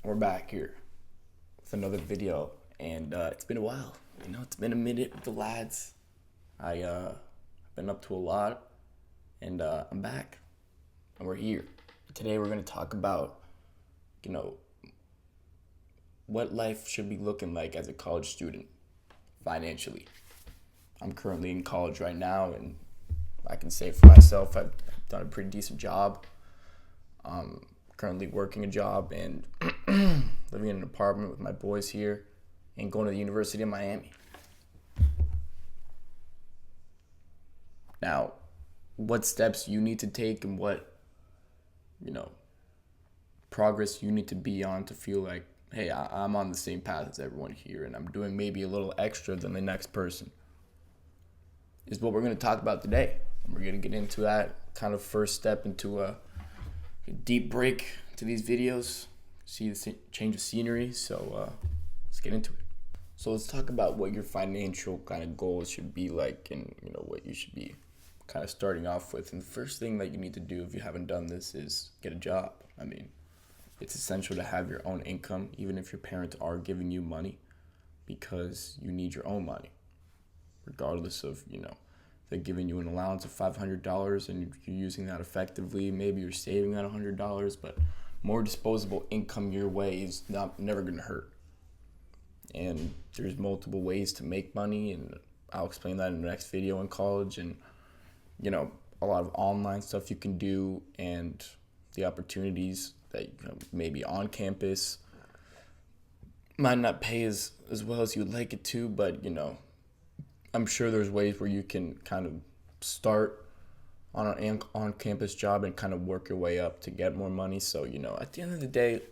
We're back here with another video, and it's been a while. It's been a minute with the lads. I've been up to a lot, and I'm back, and we're here. Today we're gonna talk about, you know, what life should be looking like as a college student financially. I'm currently in college right now, and I can say for myself, I've done a pretty decent job. Currently working a job and living in an apartment with my boys here and going to the University of Miami. Now, what steps you need to take and what, progress you need to be on to feel like, hey, I'm on the same path as everyone here and I'm doing maybe a little extra than the next person is what we're going to talk about today. We're going to get into that kind of first step into a deep break to these videos, see the change of scenery. So let's get into it. So let's talk about what your financial kind of goals should be like, and what you should be kind of starting off with. And the first thing that you need to do if you haven't done this is get a job. I mean, it's essential to have your own income, even if your parents are giving you money, because you need your own money, regardless of they're giving you an allowance of $500 and you're using that effectively. Maybe you're saving that $100, but more disposable income your way is never going to hurt. And there's multiple ways to make money, and I'll explain that in the next video in college. And a lot of online stuff you can do, and the opportunities that maybe on campus might not pay as well as you'd like it to, but I'm sure there's ways where you can kind of start on an on-campus job and kind of work your way up to get more money. So, at the end of the day,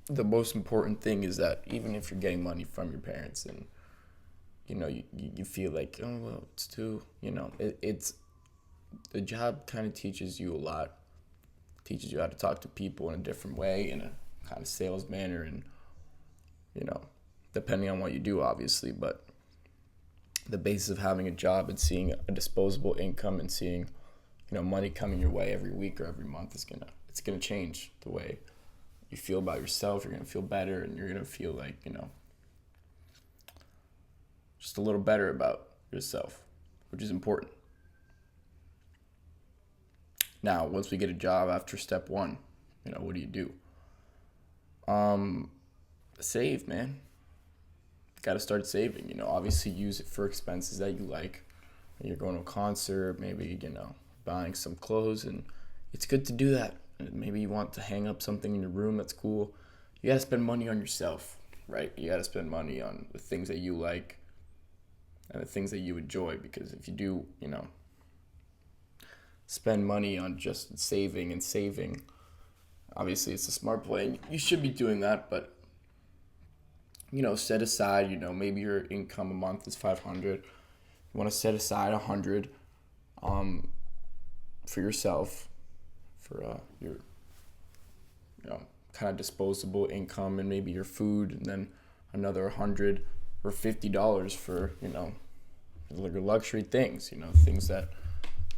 the most important thing is that even if you're getting money from your parents and, you feel like, oh, well, it's too, it's the job kind of teaches you a lot, teaches you how to talk to people in a different way, in a kind of sales manner, and, depending on what you do, obviously, but the basis of having a job and seeing a disposable income and seeing, money coming your way every week or every month it's gonna change the way you feel about yourself. You're gonna feel better, and you're gonna feel like, just a little better about yourself, which is important. Now, once we get a job after step one, what do? Save, man. Got to start saving. Obviously use it for expenses that you like. You're going to a concert, maybe buying some clothes, and it's good to do that. And maybe you want to hang up something in your room that's cool. You got to spend money on yourself, right? You got to spend money on the things that you like and the things that you enjoy, because if you do spend money on just saving, obviously it's a smart play, and you should be doing that, but set aside, maybe your income a month is 500. You want to set aside 100 for yourself, for your kind of disposable income, and maybe your food, and then another 100 or $50 for your luxury things, things that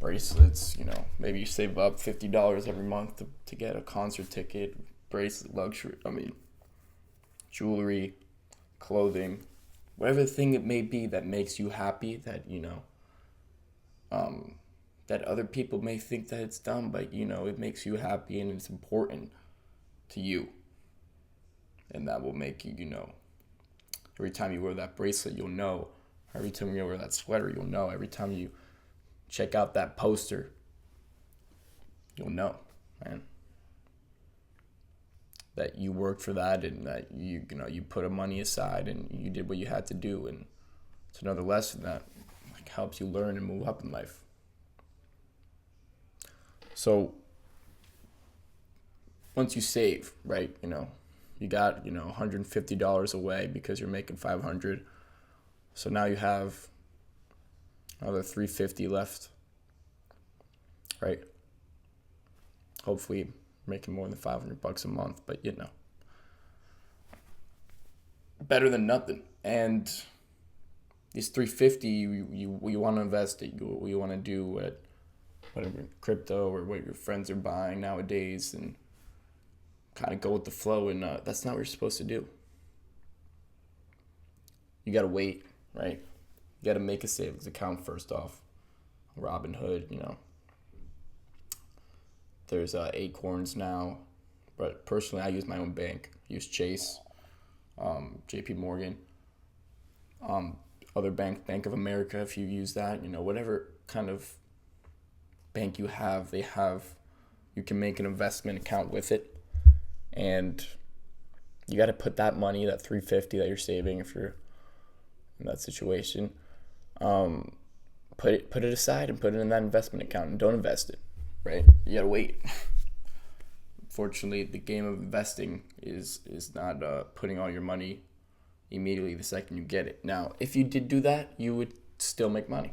bracelets, maybe you save up $50 every month to get a concert ticket, bracelet, luxury, jewelry, clothing, whatever thing it may be that makes you happy, that that other people may think that it's dumb, but it makes you happy and it's important to you, and that will make you every time you wear that bracelet, you'll know. Every time you wear that sweater, you'll know. Every time you check out that poster, you'll know, man, that you worked for that, and that you put a money aside and you did what you had to do. And it's another lesson that helps you learn and move up in life. So once you save, right, you got $150 away because you're making 500. So now you have another $350 left, right? Hopefully making more than $500 a month, but better than nothing. And these $350, you want to invest it. You want to do whatever crypto or what your friends are buying nowadays, and kind of go with the flow, and that's not what you're supposed to do. You got to wait, right? You got to make a savings account first off. Robinhood, There's Acorns now, but personally, I use my own bank. I use Chase, J.P. Morgan, other Bank of America. If you use that, whatever kind of bank you have, you can make an investment account with it, and you got to put that money, that $350 that you're saving, if you're in that situation, put it aside and put it in that investment account, and don't invest it. Right? You gotta wait. Fortunately, the game of investing is not putting all your money immediately the second you get it. Now, if you did do that, you would still make money,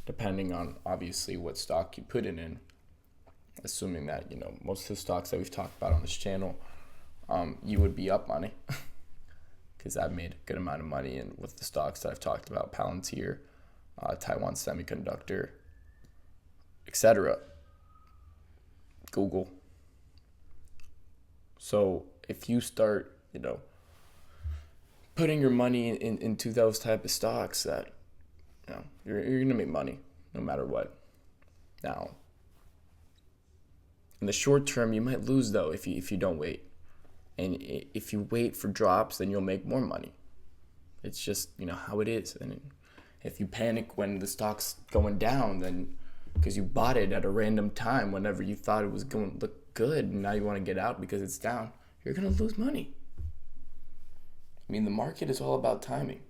depending on obviously what stock you put it in. Assuming that most of the stocks that we've talked about on this channel, you would be up money, because I've made a good amount of money and with the stocks that I've talked about: Palantir, Taiwan Semiconductor, etc. Google. So if you start, putting your money into those type of stocks, that you're gonna make money no matter what. Now, in the short term, you might lose though if you don't wait, and if you wait for drops, then you'll make more money. It's just how it is. And if you panic when the stock's going down, then because you bought it at a random time whenever you thought it was going to look good, and now you want to get out because it's down, you're going to lose money. I mean, the market is all about timing.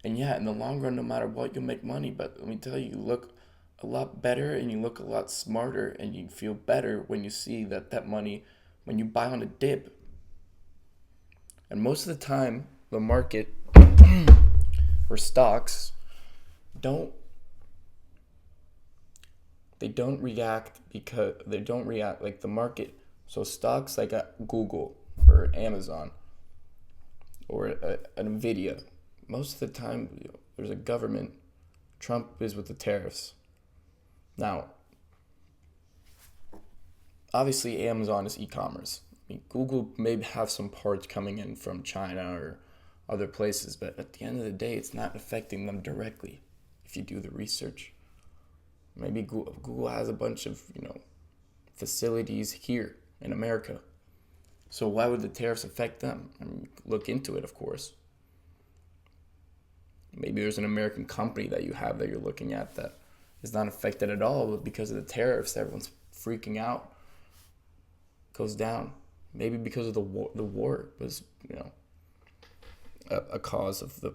And yeah, in the long run, no matter what, you'll make money. But let me tell you, you look a lot better and you look a lot smarter and you feel better when you see that money, when you buy on a dip. And most of the time, the market or stocks don't react like the market. So stocks like Google or Amazon or an Nvidia, most of the time there's a government. Trump is with the tariffs. Now, obviously Amazon is e-commerce. I mean, Google may have some parts coming in from China or other places, but at the end of the day, it's not affecting them directly if you do the research. Maybe Google has a bunch of, facilities here in America. So why would the tariffs affect them? I mean, look into it, of course. Maybe there's an American company that you have that you're looking at that is not affected at all, but because of the tariffs, everyone's freaking out. Goes down. Maybe because of the war was, a cause of the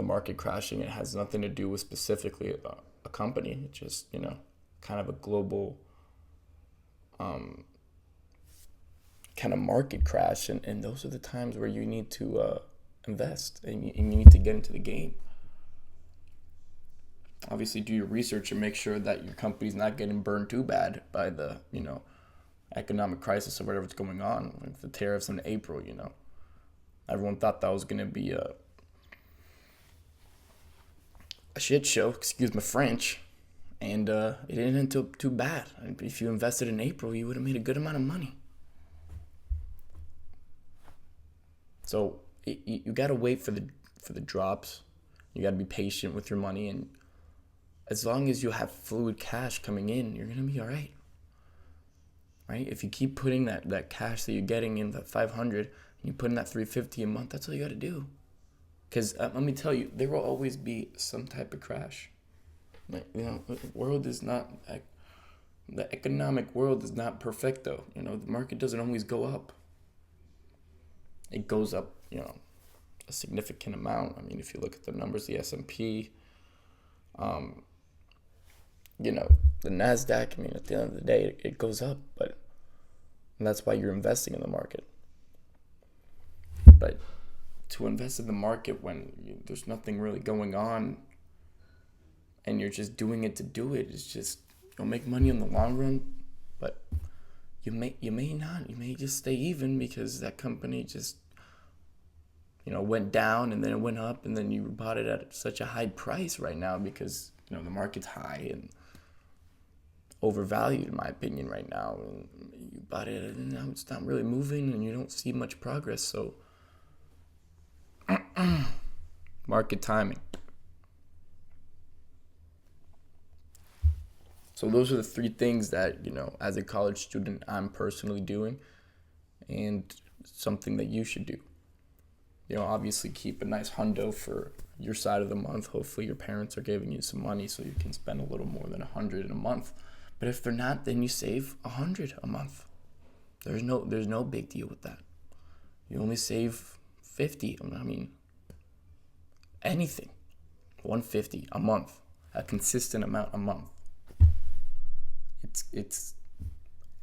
market crashing. It has nothing to do with specifically a company. It's just, kind of a global kind of market crash. And those are the times where you need to invest and you need to get into the game. Obviously, do your research and make sure that your company's not getting burned too bad by the, economic crisis or whatever's going on. Like the tariffs in April, everyone thought that was going to be a shit show, excuse my French, and it didn't end up too bad. If you invested in April, you would have made a good amount of money. So you got to wait for the drops. You got to be patient with your money, and as long as you have fluid cash coming in, you're going to be all right. Right? If you keep putting that cash that you're getting in, that 500, and you put in that 350 a month, that's all you got to do. Because let me tell you, there will always be some type of crash. Like, the world is not, the economic world is not perfecto. The market doesn't always go up. It goes up, a significant amount. I mean, if you look at the numbers, the S&P, the NASDAQ, I mean, at the end of the day, it goes up, and that's why you're investing in the market. But to invest in the market when there's nothing really going on and you're just doing it to do it, it's just, you'll make money in the long run, but you may not. You may just stay even because that company just, went down and then it went up, and then you bought it at such a high price right now because, the market's high and overvalued in my opinion right now. And you bought it and now it's not really moving and you don't see much progress. So market timing. So those are the three things that, as a college student, I'm personally doing, and something that you should do. Obviously keep a nice hundo for your side of the month. Hopefully your parents are giving you some money so you can spend a little more than $100 in a month. But if they're not, then you save $100 a month. There's no big deal with that. You only save $50. I mean, anything, $150 a month, a consistent amount a month. It's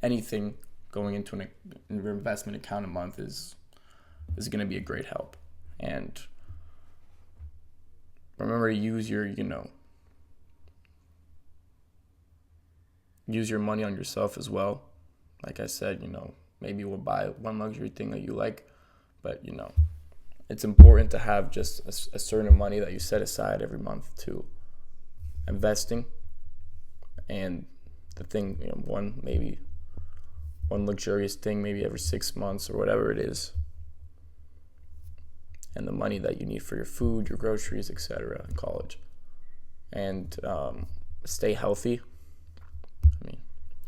anything going into an investment account a month is going to be a great help. And remember to use your money on yourself as well. Like I said, maybe we'll buy one luxury thing that you like, but it's important to have just a certain money that you set aside every month to investing. And the thing, one luxurious thing maybe every 6 months or whatever it is. And the money that you need for your food, your groceries, etc. in college. And stay healthy. I mean,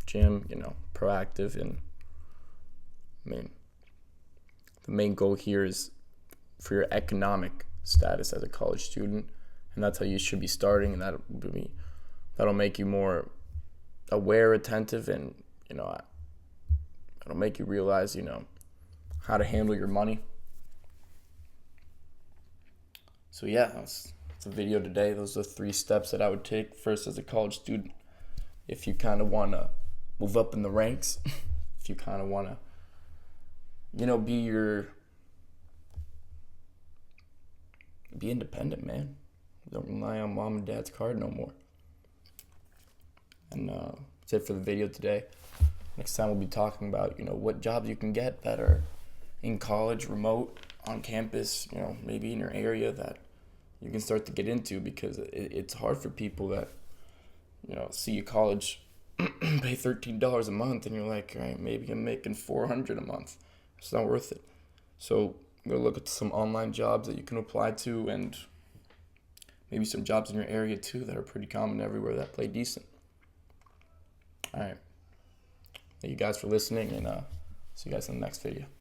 gym, proactive. And the main goal here is for your economic status as a college student. And that's how you should be starting. And that'll make you more aware, attentive, and it'll make you realize how to handle your money. So yeah, that's the video today. Those are the 3 steps that I would take first as a college student. If you kind of want to move up in the ranks, if you kind of want to be independent, man. Don't rely on mom and dad's card no more. And that's it for the video today. Next time we'll be talking about, what jobs you can get that are in college, remote, on campus, maybe in your area that you can start to get into, because it's hard for people that, see a college pay $13 a month and you're like, all right, maybe I'm making $400 a month. It's not worth it. So go look at some online jobs that you can apply to, and maybe some jobs in your area too that are pretty common everywhere that play decent. All right. Thank you guys for listening, and see you guys in the next video.